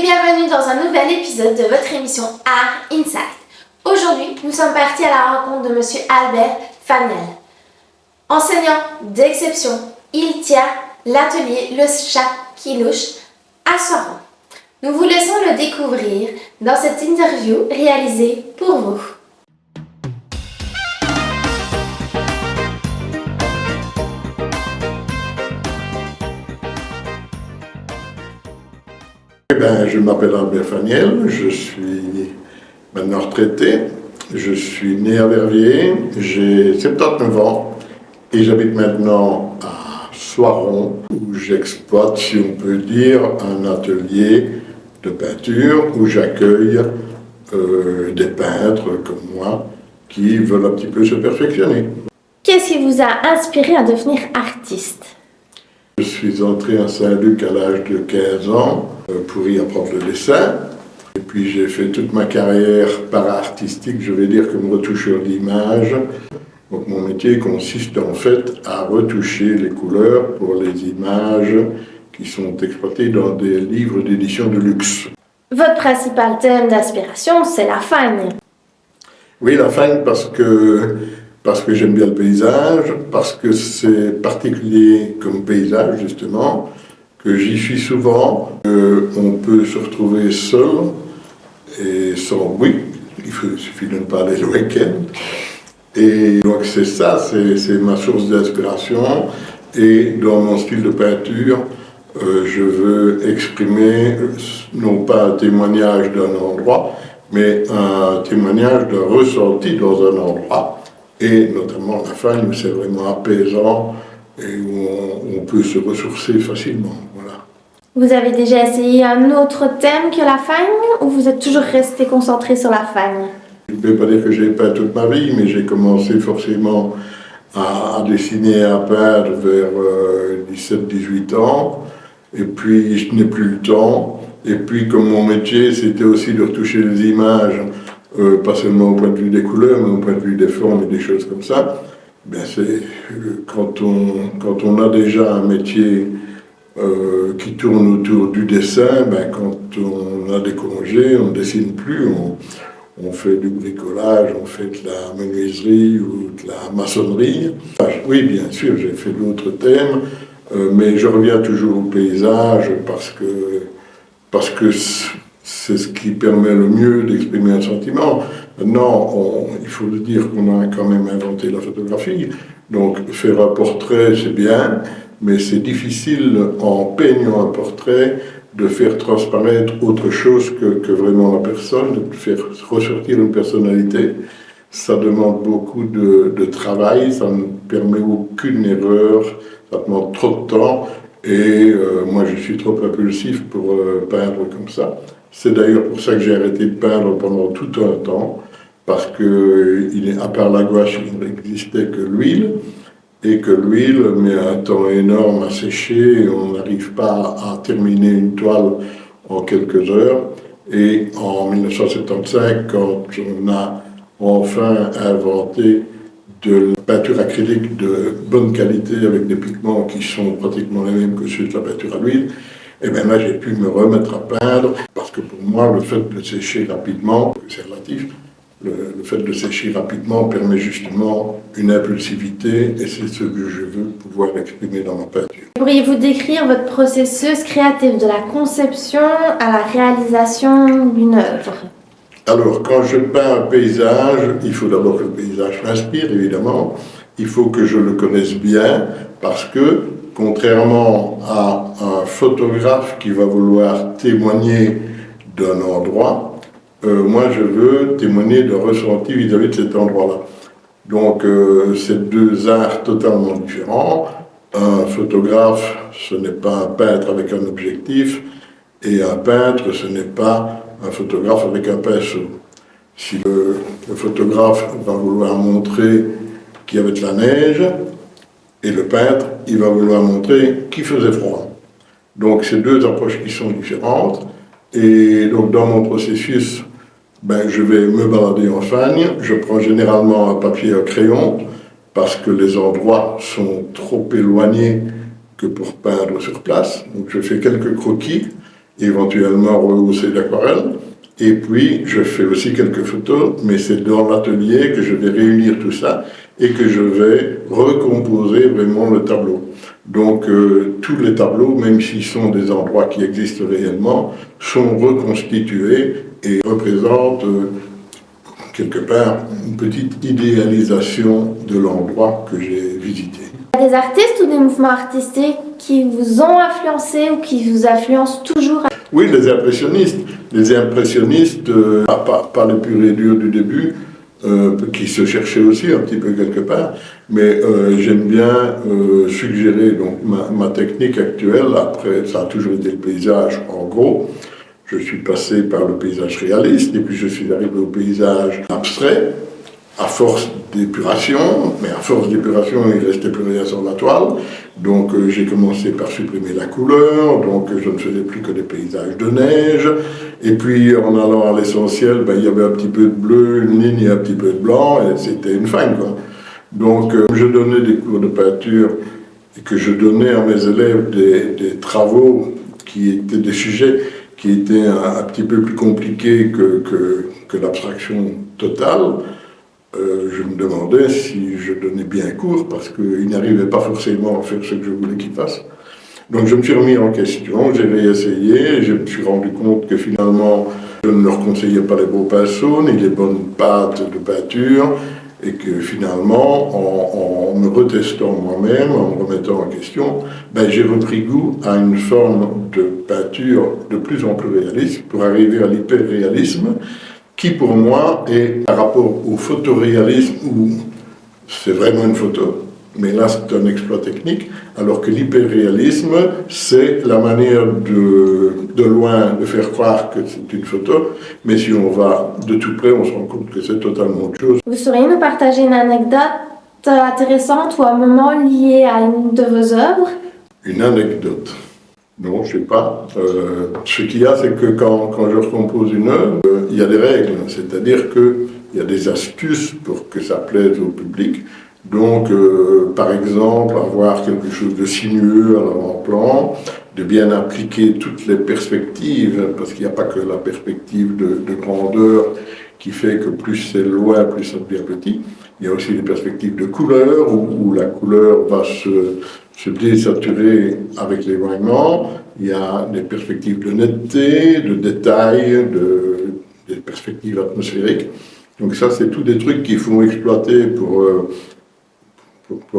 bienvenue dans un nouvel épisode de votre émission Art Insight. Aujourd'hui, nous sommes partis à la rencontre de Monsieur Albert Fanel. Enseignant d'exception, il tient l'atelier Le Chat qui louche à Soiron. Nous vous laissons le découvrir dans cette interview réalisée pour vous. Je m'appelle Albert Fanel, je suis maintenant retraité, je suis né à Verviers, j'ai 79 ans et j'habite maintenant à Soiron où j'exploite, si on peut dire, un atelier de peinture où j'accueille des peintres comme moi qui veulent un petit peu se perfectionner. Qu'est-ce qui vous a inspiré à devenir artiste ? Je suis entré à Saint-Luc à l'âge de 15 ans pour y apprendre le dessin. Et puis j'ai fait toute ma carrière para-artistique, je vais dire comme retoucheur d'image. Donc mon métier consiste en fait à retoucher les couleurs pour les images qui sont exploitées dans des livres d'édition de luxe. Votre principal thème d'inspiration, c'est la fagne. Oui, la fagne parce que j'aime bien le paysage, parce que c'est particulier comme paysage justement, que j'y suis souvent. On peut se retrouver seul et sans bruit, il suffit de ne pas aller le week-end. Et donc c'est ça, c'est ma source d'inspiration. Et dans mon style de peinture, je veux exprimer non pas un témoignage d'un endroit, mais un témoignage d'un ressenti dans un endroit. Et notamment la fagne, c'est vraiment apaisant et où on peut se ressourcer facilement. Voilà. Vous avez déjà essayé un autre thème que la fagne ou vous êtes toujours resté concentré sur la fagne ? Je ne peux pas dire que j'ai peint toute ma vie, mais j'ai commencé forcément à dessiner et à peindre vers 17-18 ans. Et puis je n'ai plus le temps. Et puis comme mon métier, c'était aussi de retoucher les images, pas seulement au point de vue des couleurs, mais au point de vue des formes et des choses comme ça. C'est quand on a déjà un métier qui tourne autour du dessin, quand on a des congés, on ne dessine plus, on fait du bricolage, on fait de la menuiserie ou de la maçonnerie. Oui, bien sûr, j'ai fait d'autres thèmes, mais je reviens toujours au paysage parce que c'est ce qui permet le mieux d'exprimer un sentiment. Maintenant, il faut le dire qu'on a quand même inventé la photographie. Donc, faire un portrait, c'est bien, mais c'est difficile, en peignant un portrait, de faire transparaître autre chose que vraiment la personne, de faire ressortir une personnalité. Ça demande beaucoup de travail, ça ne permet aucune erreur, ça demande trop de temps. Et moi, je suis trop impulsif pour peindre comme ça. C'est d'ailleurs pour ça que j'ai arrêté de peindre pendant tout un temps, parce que, à part la gouache, il n'existait que l'huile, et que l'huile met un temps énorme à sécher, et on n'arrive pas à terminer une toile en quelques heures. Et en 1975, quand on a enfin inventé de la peinture acrylique de bonne qualité avec des pigments qui sont pratiquement les mêmes que ceux de la peinture à l'huile, et bien là j'ai pu me remettre à peindre parce que pour moi le fait de sécher rapidement, c'est relatif, le fait de sécher rapidement permet justement une impulsivité et c'est ce que je veux pouvoir exprimer dans ma peinture. Pourriez-vous décrire votre processus créatif de la conception à la réalisation d'une œuvre ? Alors, quand je peins un paysage, il faut d'abord que le paysage m'inspire, évidemment. Il faut que je le connaisse bien, parce que, contrairement à un photographe qui va vouloir témoigner d'un endroit, moi, je veux témoigner d'un ressenti vis-à-vis de cet endroit-là. Donc, c'est deux arts totalement différents. Un photographe, ce n'est pas un peintre avec un objectif, et un peintre, ce n'est pas un photographe avec un pinceau. Si le photographe va vouloir montrer qu'il y avait de la neige, et le peintre, il va vouloir montrer qu'il faisait froid. Donc c'est deux approches qui sont différentes. Et donc dans mon processus, je vais me balader en fagne. Je prends généralement un papier et un crayon, parce que les endroits sont trop éloignés que pour peindre sur place. Donc je fais quelques croquis. éventuellement rehausser l'aquarelle. Et puis, je fais aussi quelques photos, mais c'est dans l'atelier que je vais réunir tout ça et que je vais recomposer vraiment le tableau. Donc, tous les tableaux, même s'ils sont des endroits qui existent réellement, sont reconstitués et représentent quelque part une petite idéalisation de l'endroit que j'ai visité. Il y a des artistes ou des mouvements artistiques qui vous ont influencé ou qui vous influencent toujours? Oui, les impressionnistes. Les impressionnistes, pas les purs et durs du début, qui se cherchaient aussi un petit peu quelque part, mais j'aime bien suggérer donc ma technique actuelle. Après, ça a toujours été le paysage en gros. Je suis passé par le paysage réaliste et puis je suis arrivé au paysage abstrait, à force d'épuration, mais à force d'épuration, il ne restait plus rien sur la toile. Donc j'ai commencé par supprimer la couleur, donc je ne faisais plus que des paysages de neige. Et puis en allant à l'essentiel, il y avait un petit peu de bleu, une ligne et un petit peu de blanc, et c'était une fine, quoi. Donc je donnais des cours de peinture et que je donnais à mes élèves des travaux qui étaient des sujets qui étaient un petit peu plus compliqués que l'abstraction totale. Je me demandais si je donnais bien cours parce qu'ils n'arrivaient pas forcément à faire ce que je voulais qu'ils fassent. Donc je me suis remis en question, j'ai réessayé et je me suis rendu compte que finalement je ne leur conseillais pas les beaux pinceaux ni les bonnes pâtes de peinture et que finalement en me retestant moi-même, en me remettant en question, j'ai repris goût à une forme de peinture de plus en plus réaliste pour arriver à l'hyperréalisme qui pour moi est par rapport au photoréalisme où c'est vraiment une photo, mais là c'est un exploit technique, alors que l'hyperréalisme c'est la manière de loin de faire croire que c'est une photo, mais si on va de tout près on se rend compte que c'est totalement autre chose. Vous sauriez nous partager une anecdote intéressante ou un moment lié à une de vos œuvres? Une anecdote? Non, je ne sais pas. Ce qu'il y a, c'est que quand je recompose une œuvre, il y a des règles, c'est-à-dire qu'il y a des astuces pour que ça plaise au public. Donc, par exemple, avoir quelque chose de sinueux à l'avant-plan, de bien appliquer toutes les perspectives, parce qu'il n'y a pas que la perspective de grandeur qui fait que plus c'est loin, plus ça devient petit. Il y a aussi les perspectives de couleur, où la couleur va se désaturer avec l'éloignement. Il y a des perspectives de netteté, de détail, des perspectives atmosphériques. Donc ça, c'est tous des trucs qu'il faut exploiter pour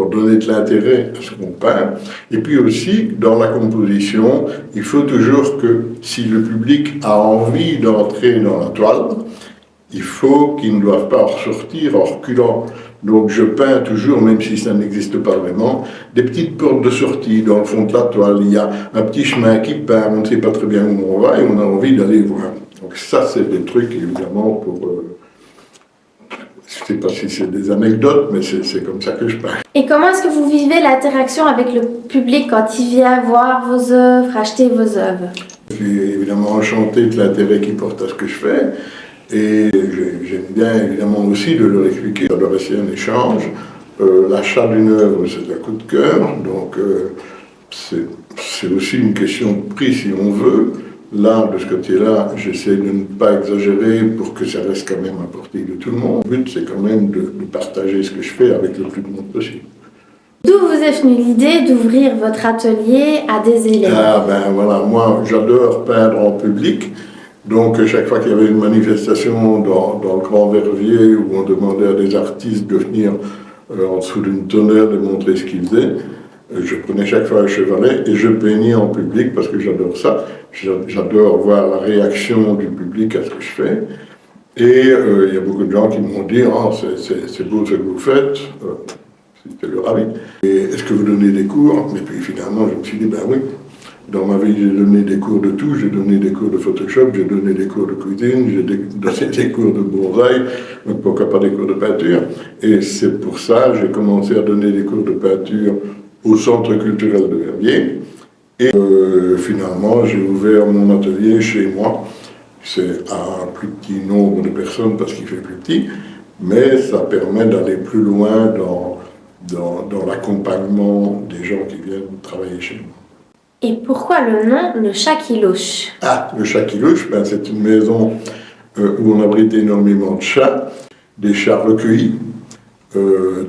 donner de l'intérêt à ce qu'on peint. Et puis aussi, dans la composition, il faut toujours que si le public a envie d'entrer dans la toile, il faut qu'ils ne doivent pas en ressortir en reculant. Donc je peins toujours, même si ça n'existe pas vraiment, des petites portes de sortie dans le fond de la toile. Il y a un petit chemin qui part, on ne sait pas très bien où on va et on a envie d'aller voir. Donc ça, c'est des trucs, évidemment, pour... je ne sais pas si c'est des anecdotes, mais c'est comme ça que je peins. Et comment est-ce que vous vivez l'interaction avec le public quand il vient voir vos œuvres, acheter vos œuvres? Je suis évidemment enchanté de l'intérêt qu'ils portent à ce que je fais. Et j'aime bien évidemment aussi de leur expliquer, de leur essayer un échange. L'achat d'une œuvre, c'est un coup de cœur, donc c'est aussi une question de prix si on veut. Là, de ce côté-là, j'essaie de ne pas exagérer pour que ça reste quand même à portée de tout le monde. Le but, c'est quand même de partager ce que je fais avec le plus de monde possible. D'où vous est venue l'idée d'ouvrir votre atelier à des élèves? Ah ben voilà, moi j'adore peindre en public. Donc, chaque fois qu'il y avait une manifestation dans le Grand Verviers où on demandait à des artistes de venir en dessous d'une tonnelle et montrer ce qu'ils faisaient, je prenais chaque fois un chevalet et je peignais en public parce que j'adore ça. J'adore voir la réaction du public à ce que je fais. Et il y a beaucoup de gens qui m'ont dit « Ah, c'est beau ce que vous faites ». C'était le ravi. Et est-ce que vous donnez des cours? Et puis finalement, je me suis dit « Ben oui ». Dans ma vie, j'ai donné des cours de tout, j'ai donné des cours de Photoshop, j'ai donné des cours de cuisine, j'ai donné des cours de bonsaï, donc pourquoi pas des cours de peinture. Et c'est pour ça que j'ai commencé à donner des cours de peinture au Centre culturel de Verviers. Et finalement, j'ai ouvert mon atelier chez moi. C'est à un plus petit nombre de personnes parce qu'il fait plus petit, mais ça permet d'aller plus loin dans l'accompagnement des gens qui viennent travailler chez moi. Et pourquoi le nom Le Chat qui louche? Ah, le Chat qui louche, ben, c'est une maison où on abrite énormément de chats, des chats recueillis,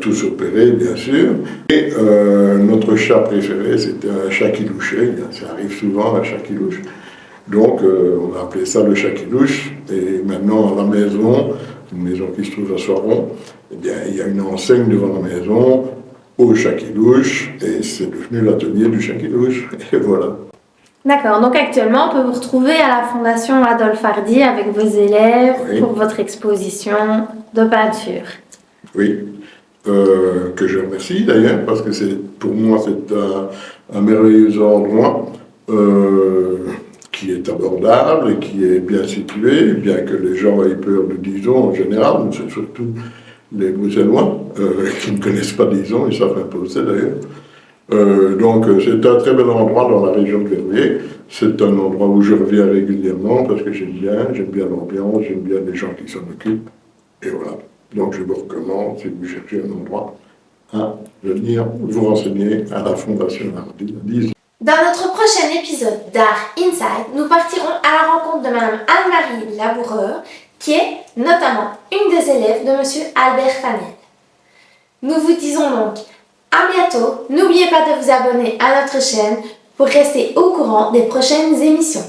tous opérés bien sûr. Et notre chat préféré, c'était un chat qui louchait, ça arrive souvent, un chat qui louche. Donc on a appelé ça le Chat qui louche. Et maintenant à la maison, une maison qui se trouve à Soiron, eh bien, il y a une enseigne devant la maison, au Chat qui louche, et c'est devenu l'atelier du Chat qui louche. Et voilà. D'accord, donc actuellement, on peut vous retrouver à la Fondation Adolphe Hardy avec vos élèves pour votre exposition de peinture. Oui, que je remercie d'ailleurs, parce que pour moi c'est un merveilleux endroit qui est abordable et qui est bien situé, bien que les gens aient peur de Dijon en général, mais c'est surtout les Bruxellois qui ne connaissent pas Dijon, ils savent imposer d'ailleurs. Donc c'est un très bel endroit dans la région de Verviers. C'est un endroit où je reviens régulièrement parce que j'aime bien l'ambiance, j'aime bien les gens qui s'en occupent. Et voilà. Donc je vous recommande, si vous cherchez un endroit, à venir vous renseigner à la Fondation Hardy. Dans notre prochain épisode d'Art Inside, nous partirons à la rencontre de Madame Anne-Marie Laboureur, qui est notamment une des élèves de Monsieur Albert Fanel. Nous vous disons donc à bientôt. N'oubliez pas de vous abonner à notre chaîne pour rester au courant des prochaines émissions.